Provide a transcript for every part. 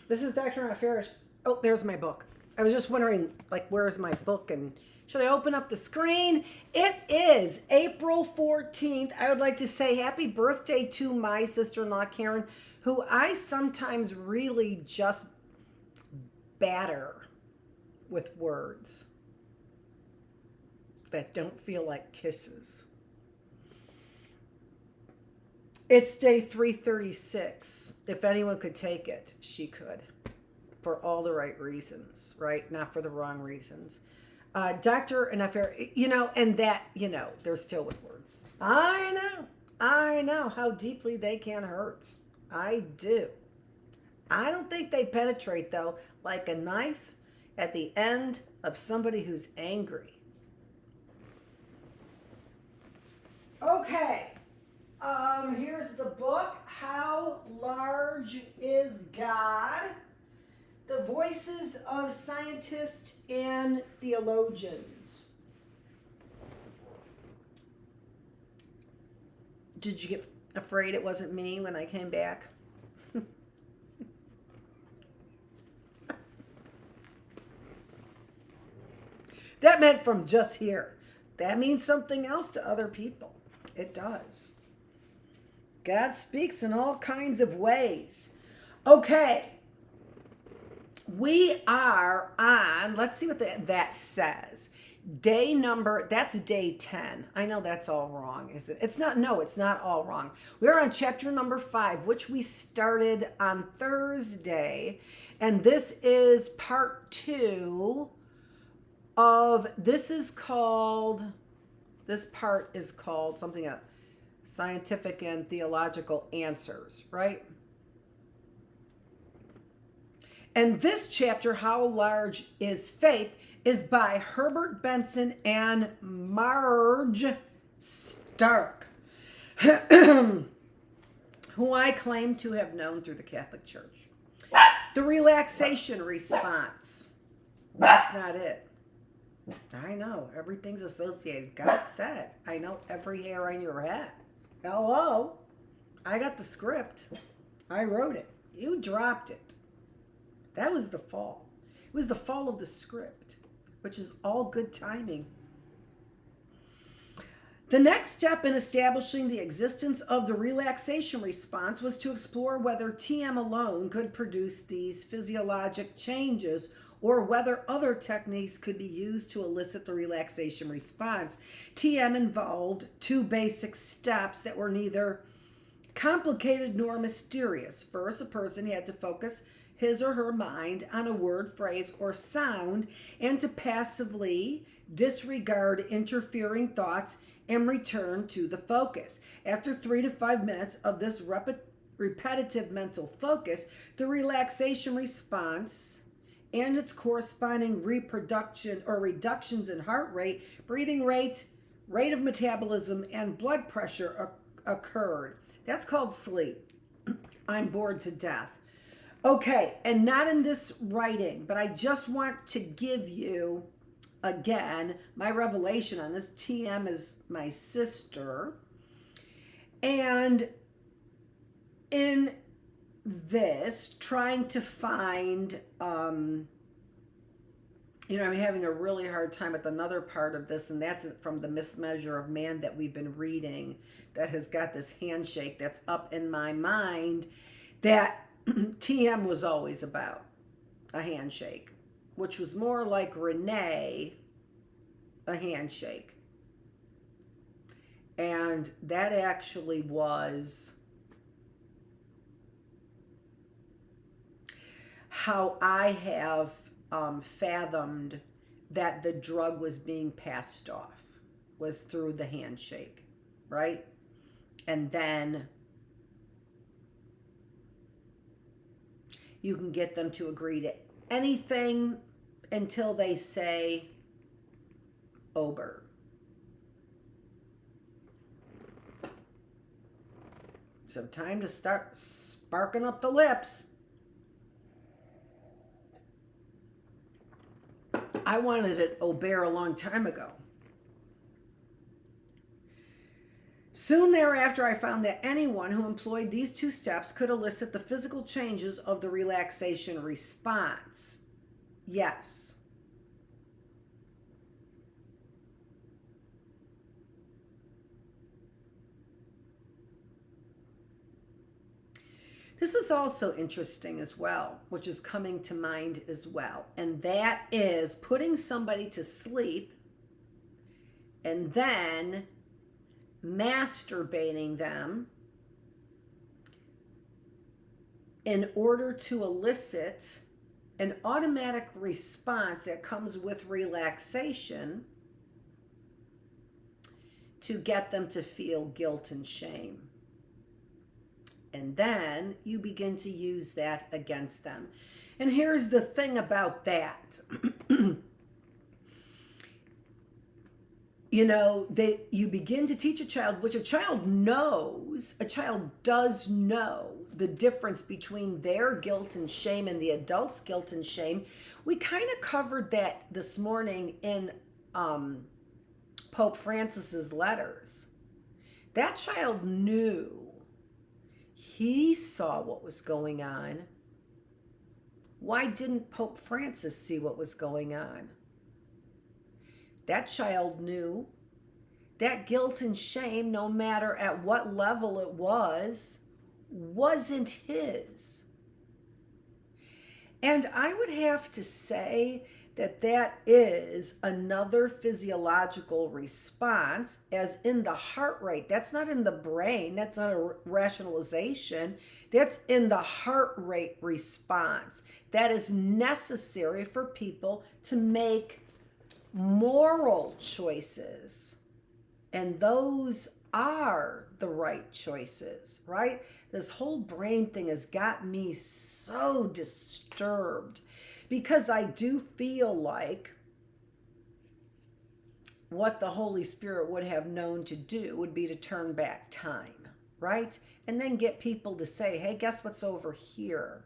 This is Dr. Annette Feravich. Oh, there's my book. I was just wondering, like, where's my book? And should I open up the screen? It is April 14th. I would like to say happy birthday to my sister-in-law, Karen, who I sometimes really just batter with words that don't feel like kisses. It's day 336. If anyone could take it, she could. For all the right reasons, right? Not for the wrong reasons. Dr. Annette Feravich, and that, they're still with words. I know how deeply they can hurt. I do. I don't think they penetrate, though, like a knife at the end of somebody who's angry. Okay. Here's the book, How Large is God? The Voices of Scientists and Theologians. Did you get afraid it wasn't me when I came back? That meant from just here. That means something else to other people. It does. God speaks in all kinds of ways. Okay. We are on, let's see what that says. That's day 10. I know that's all wrong, is it? It's not all wrong. We're on chapter number 5, which we started on Thursday. And this is part 2 of, this part is called something else. Scientific and Theological Answers, right? And this chapter, How Large is Faith, is by Herbert Benson and Marge Stark, who I claim to have known through the Catholic Church. The relaxation response. That's not it. I know, everything's associated. God said, I know every hair on your head. Hello? I got the script. I wrote it. You dropped it. That was the fall. It was the fall of the script, which is all good timing. The next step in establishing the existence of the relaxation response was to explore whether TM alone could produce these physiologic changes or whether other techniques could be used to elicit the relaxation response. TM involved 2 basic steps that were neither complicated nor mysterious. First, a person had to focus his or her mind on a word, phrase, or sound and to passively disregard interfering thoughts and return to the focus. After 3 to 5 minutes of this repetitive mental focus, the relaxation response and its corresponding reproduction or reductions in heart rate, breathing rate, rate of metabolism, and blood pressure occurred. That's called sleep. I'm bored to death. Okay, and not in this writing, but I just want to give you, again, my revelation on this. TM is my sister. And in this, trying to find, I'm having a really hard time with another part of this, and that's from the Mismeasure of Man that we've been reading, that has got this handshake that's up in my mind, that TM was always about a handshake, which was more like Renee, a handshake. And that actually was how I have fathomed that the drug was being passed off, was through the handshake, right? And then you can get them to agree to anything until they say Ober. So time to start sparking up the lips. I wanted it Ober a long time ago. Soon thereafter, I found that anyone who employed these two steps could elicit the physical changes of the relaxation response. Yes. This is also interesting as well, which is coming to mind as well. And that is putting somebody to sleep and then masturbating them in order to elicit an automatic response that comes with relaxation to get them to feel guilt and shame. And then you begin to use that against them. And here's the thing about that. You begin to teach a child, which a child knows, a child does know the difference between their guilt and shame and the adult's guilt and shame. We kind of covered that this morning in Pope Francis's letters. That child knew. He saw what was going on. Why didn't Pope Francis see what was going on? That child knew that guilt and shame, no matter at what level it was, wasn't his. And I would have to say that that is another physiological response, as in the heart rate. That's not in the brain. That's not a rationalization. That's in the heart rate response. That is necessary for people to make moral choices. And those are the right choices, right? This whole brain thing has got me so disturbed, because I do feel like what the Holy Spirit would have known to do would be to turn back time, right? And then get people to say, hey, guess what's over here?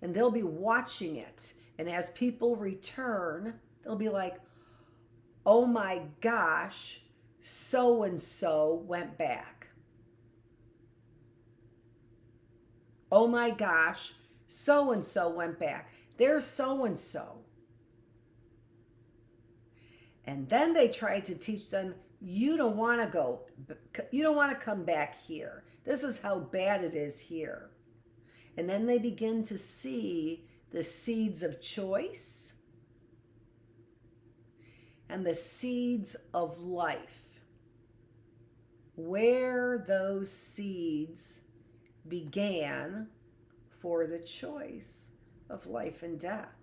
And they'll be watching it. And as people return, they'll be like, oh my gosh, so-and-so went back. Oh my gosh, so-and-so went back. There's so-and-so. And then they try to teach them, you don't want to come back here. This is how bad it is here. And then they begin to see the seeds of choice and the seeds of life, where those seeds began for the choice of life and death,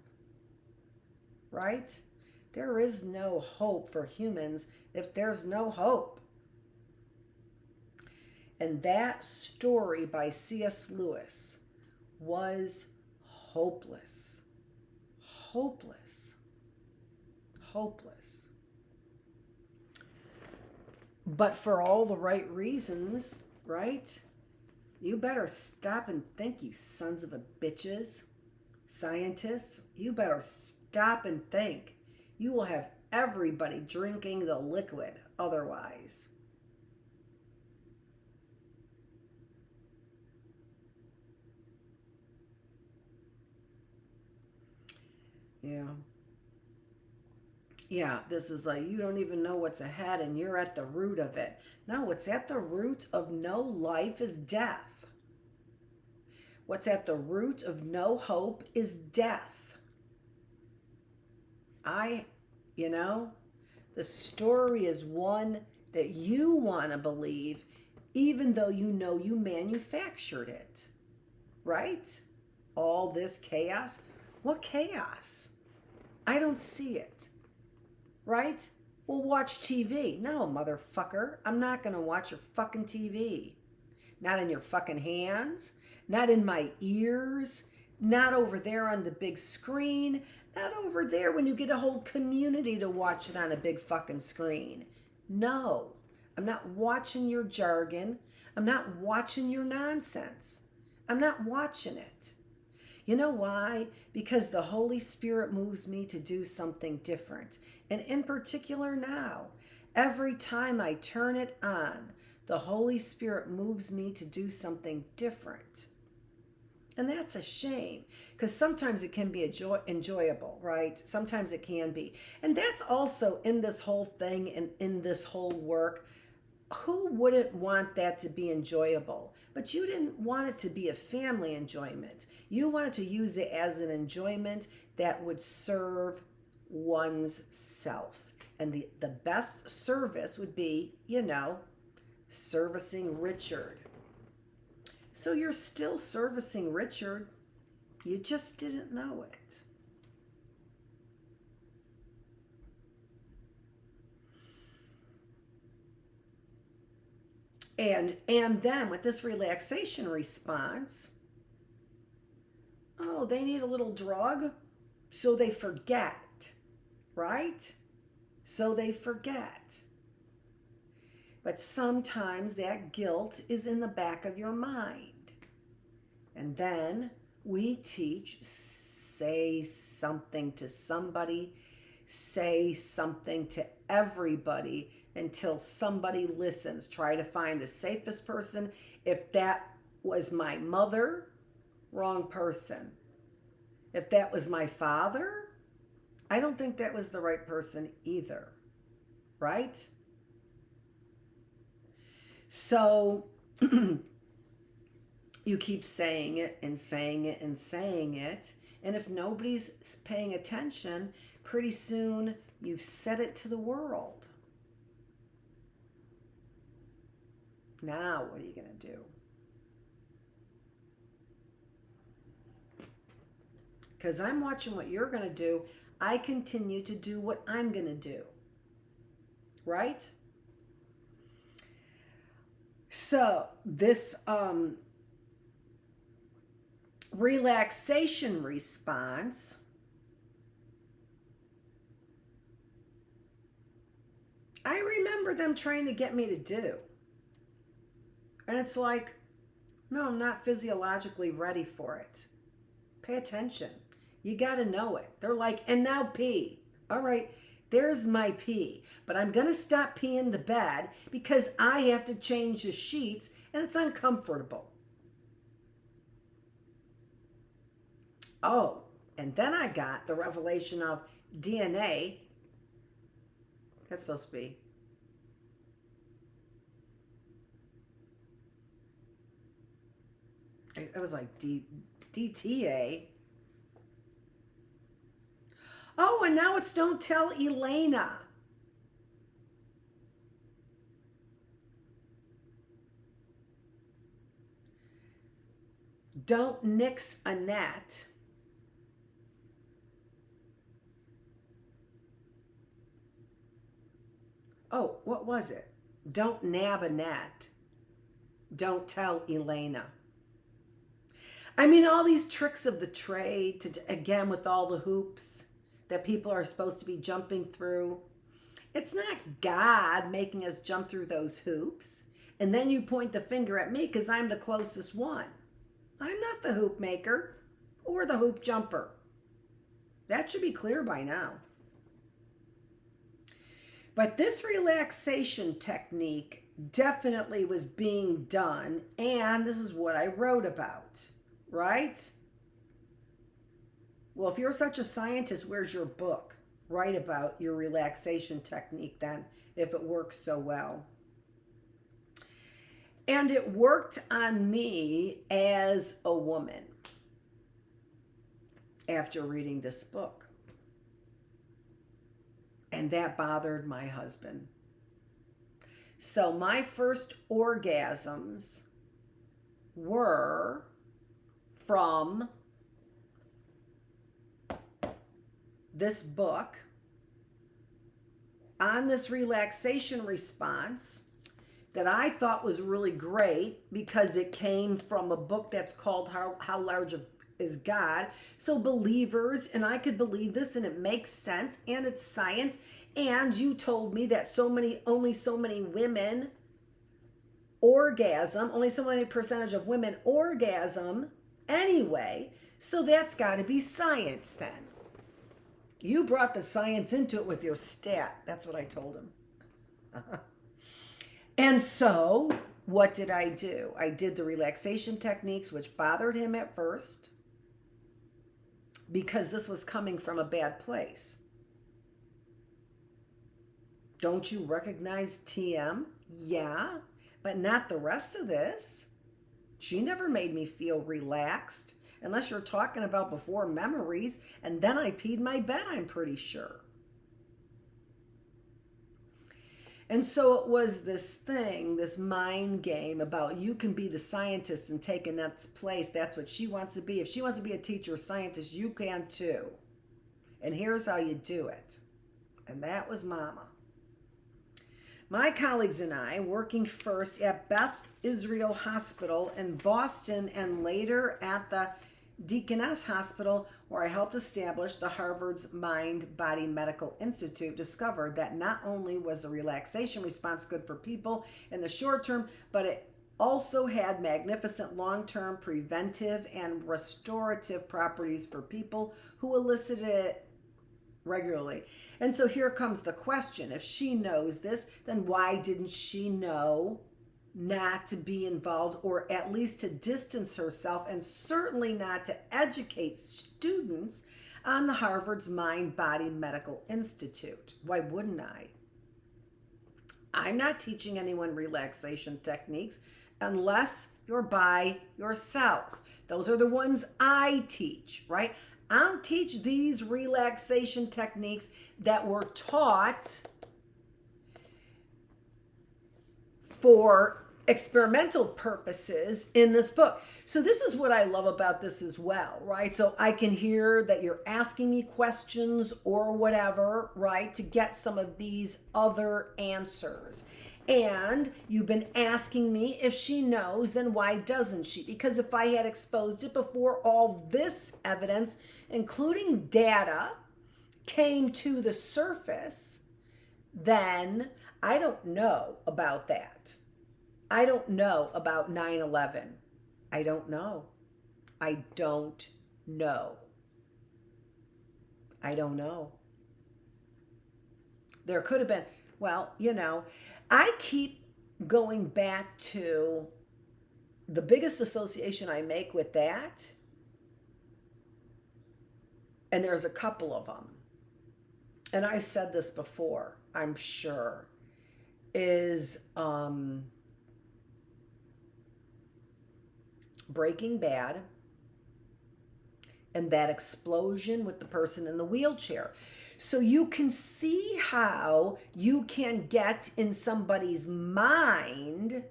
right? There is no hope for humans if there's no hope. And that story by C.S. Lewis was hopeless. Hopeless. Hopeless. But for all the right reasons, right? You better stop and think, you sons of a bitches. Scientists, you better stop and think. You will have everybody drinking the liquid otherwise. Yeah, this is like, you don't even know what's ahead and you're at the root of it. No, what's at the root of no life is death. What's at the root of no hope is death. The story is one that you want to believe, even though you know you manufactured it, right? All this chaos. What chaos? I don't see it, right? Well, watch TV. No, motherfucker. I'm not going to watch your fucking TV. Not in your fucking hands. Not in my ears. Not over there on the big screen. Not over there when you get a whole community to watch it on a big fucking screen. No, I'm not watching your jargon. I'm not watching your nonsense. I'm not watching it. You know why? Because the Holy Spirit moves me to do something different. And in particular now, every time I turn it on, The Holy Spirit moves me to do something different. And that's a shame, because sometimes it can be enjoyable, right? Sometimes it can be. And that's also in this whole thing and in this whole work. Who wouldn't want that to be enjoyable? But you didn't want it to be a family enjoyment. You wanted to use it as an enjoyment that would serve one's self. And the best service would be, servicing Richard. So you're still servicing Richard. You just didn't know it. And then with this relaxation response, oh, they need a little drug, so they forget, right? So they forget. But sometimes that guilt is in the back of your mind. And then we teach, say something to somebody, say something to everybody until somebody listens. Try to find the safest person. If that was my mother, wrong person. If that was my father, I don't think that was the right person either, right? So you keep saying it and saying it and saying it. And if nobody's paying attention, pretty soon you've said it to the world. Now, what are you going to do? Because I'm watching what you're going to do. I continue to do what I'm going to do. Right? So, this relaxation response I remember them trying to get me to do. And it's like, no, I'm not physiologically ready for it. Pay attention. You got to know it. They're like, and now pee. All right, there's my pee. But I'm going to stop peeing the bed because I have to change the sheets and it's uncomfortable. Oh, and then I got the revelation of DNA. That's supposed to be. It was like DTA. Oh, and now it's don't tell Elena. Don't nix Annette. Oh, what was it? Don't nab Annette. Don't tell Elena. I mean, all these tricks of the trade, again, with all the hoops that people are supposed to be jumping through. It's not God making us jump through those hoops. And then you point the finger at me because I'm the closest one. I'm not the hoop maker or the hoop jumper. That should be clear by now. But this relaxation technique definitely was being done, and this is what I wrote about, right? Well, if you're such a scientist, where's your book? Write about your relaxation technique then, if it works so well. And it worked on me as a woman after reading this book. And that bothered my husband. So my first orgasms were from this book on this relaxation response that I thought was really great because it came from a book that's called How Large is God. So believers, and I could believe this and it makes sense and it's science. And you told me that only so many women orgasm, only so many percentage of women orgasm anyway. So that's got to be science then. You brought the science into it with your stat. That's what I told him. And so what did I do? I did the relaxation techniques, which bothered him at first because this was coming from a bad place. Don't you recognize TM? Yeah, but not the rest of this. She never made me feel relaxed, unless you're talking about before memories, and then I peed my bed, I'm pretty sure. And so it was this thing, this mind game about you can be the scientist and take Annette's place. That's what she wants to be. If she wants to be a teacher or scientist, you can too. And here's how you do it. And that was Mama. My colleagues and I, working first at Beth Israel Hospital in Boston and later at the Deaconess Hospital, where I helped establish the Harvard's Mind-Body Medical Institute, discovered that not only was the relaxation response good for people in the short term, but it also had magnificent long-term preventive and restorative properties for people who elicited it regularly. And so here comes the question. If she knows this, then why didn't she know not to be involved, or at least to distance herself, and certainly not to educate students on the Harvard's Mind-Body Medical Institute? Why wouldn't I? I'm not teaching anyone relaxation techniques unless you're by yourself. Those are the ones I teach, right? I don't teach these relaxation techniques that were taught for experimental purposes in this book. So this is what I love about this as well, right? So I can hear that you're asking me questions or whatever, right, to get some of these other answers. And you've been asking me if she knows, then why doesn't she? Because if I had exposed it before all this evidence, including data, came to the surface, then I don't know about that. I don't know about 9/11. I don't know. I don't know. I don't know. There could have been, well, you know, I keep going back to the biggest association I make with that, and there's a couple of them, and I've said this before, I'm sure, is Breaking Bad and that explosion with the person in the wheelchair. So you can see how you can get in somebody's mind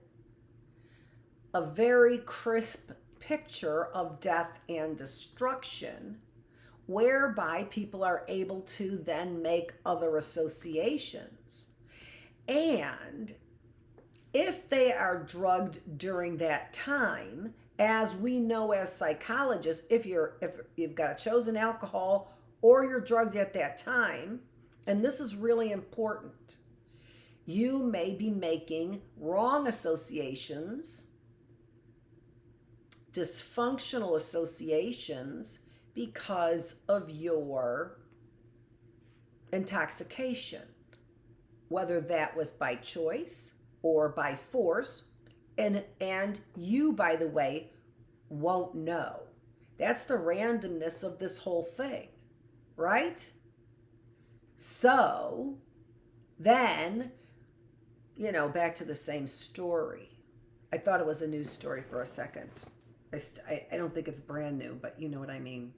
a very crisp picture of death and destruction, whereby people are able to then make other associations. And if they are drugged during that time, as we know as psychologists, if you've got chosen alcohol or you're drugged at that time, and this is really important, you may be making wrong associations, dysfunctional associations, because of your intoxication, whether that was by choice or by force. And you, by the way, won't know. That's the randomness of this whole thing, right? So then, you know, back to the same story. I thought it was a news story for a second. I don't think it's brand new, but you know what I mean.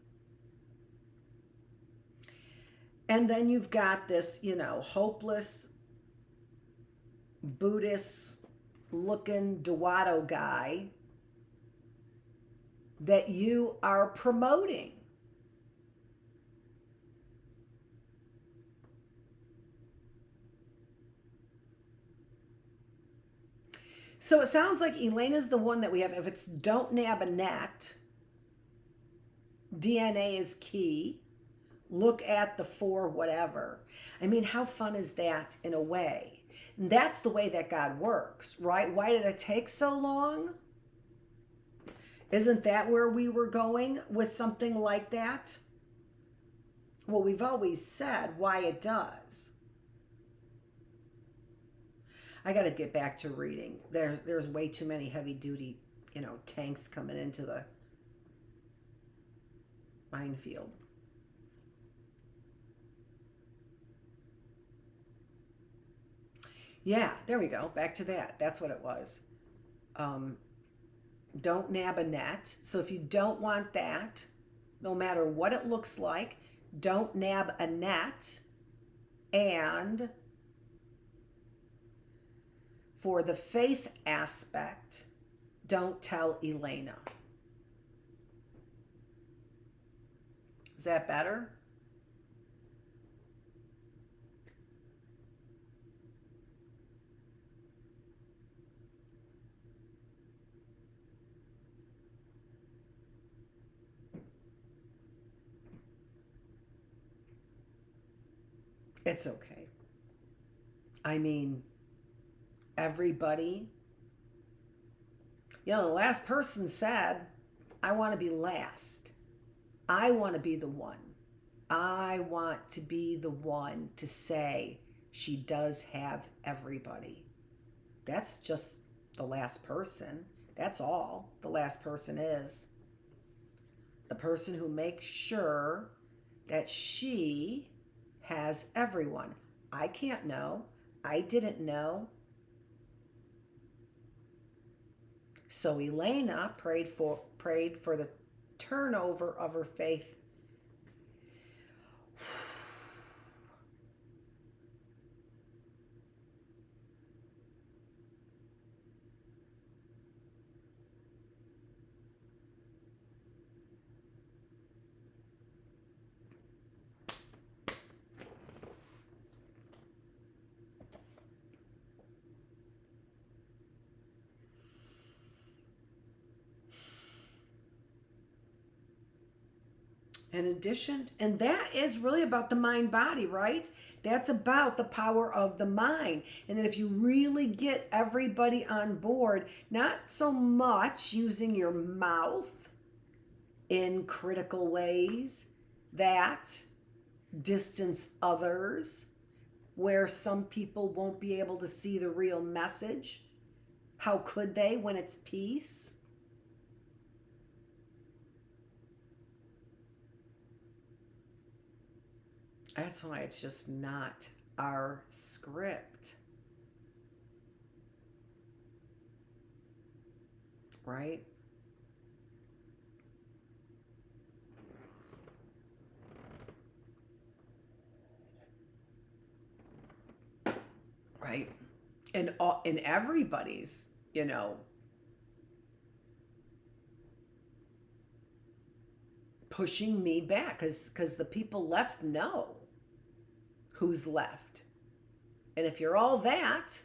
And then you've got this, you know, hopeless Buddhist looking Duato guy that you are promoting. So it sounds like Elena's the one that we have. If it's don't nab Annette, DNA is key. Look at the 4 whatever. I mean, how fun is that in a way? And that's the way that God works, right? Why did it take so long? Isn't that where we were going with something like that? Well, we've always said why it does. I got to get back to reading. There's way too many heavy duty, tanks coming into the minefield. Yeah, there we go. Back to that. That's what it was. Don't nab Annette. So if you don't want that, no matter what it looks like, don't nab Annette. And for the faith aspect, don't tell Elena. Is that better? It's okay. I mean, everybody, the last person said, I want to be last. I want to be the one. I want to be the one to say she does have everybody. That's just the last person. That's all the last person is. The person who makes sure that she has everyone. I can't know. I didn't know. So Elena prayed for the turnover of her faith. In addition, and that is really about the mind body, right? That's about the power of the mind. And that if you really get everybody on board, not so much using your mouth in critical ways that distance others, where some people won't be able to see the real message. How could they when it's peace? That's why it's just not our script. Right? Right. And everybody's, pushing me back because the people left know who's left. And if you're all that,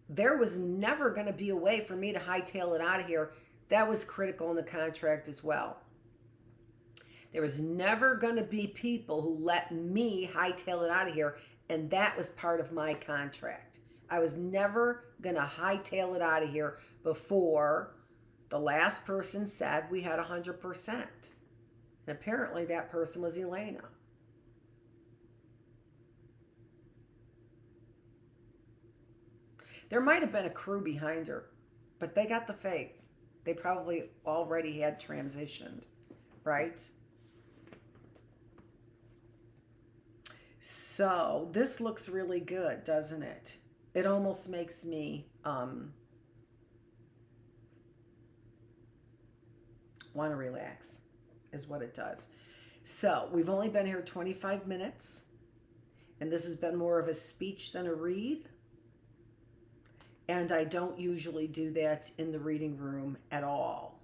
there was never going to be a way for me to hightail it out of here. That was critical in the contract as well. There was never going to be people who let me hightail it out of here, and that was part of my contract. I was never going to hightail it out of here before the last person said we had 100%. And apparently that person was Elena. There might have been a crew behind her, but they got the faith. They probably already had transitioned, right? So this looks really good, doesn't it? It almost makes me want to relax, is what it does. So we've only been here 25 minutes, and this has been more of a speech than a read. And I don't usually do that in the reading room at all.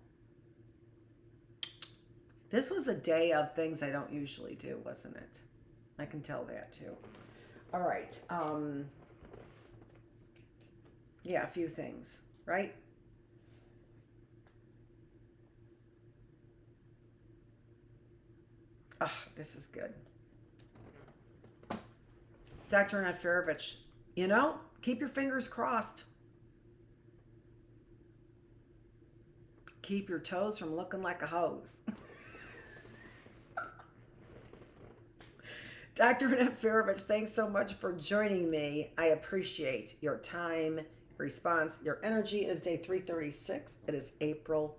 This was a day of things I don't usually do, wasn't it? I can tell that too. All right. Yeah, a few things, right? Ah, this is good. Dr. Annette Feravich, keep your fingers crossed. Keep your toes from looking like a hose. Dr. Annette Feravich, thanks so much for joining me. I appreciate your time, response, your energy. It is day 336. It is April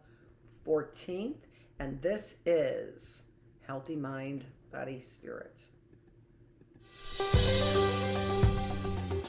14th, and this is Healthy Mind, Body, Spirit.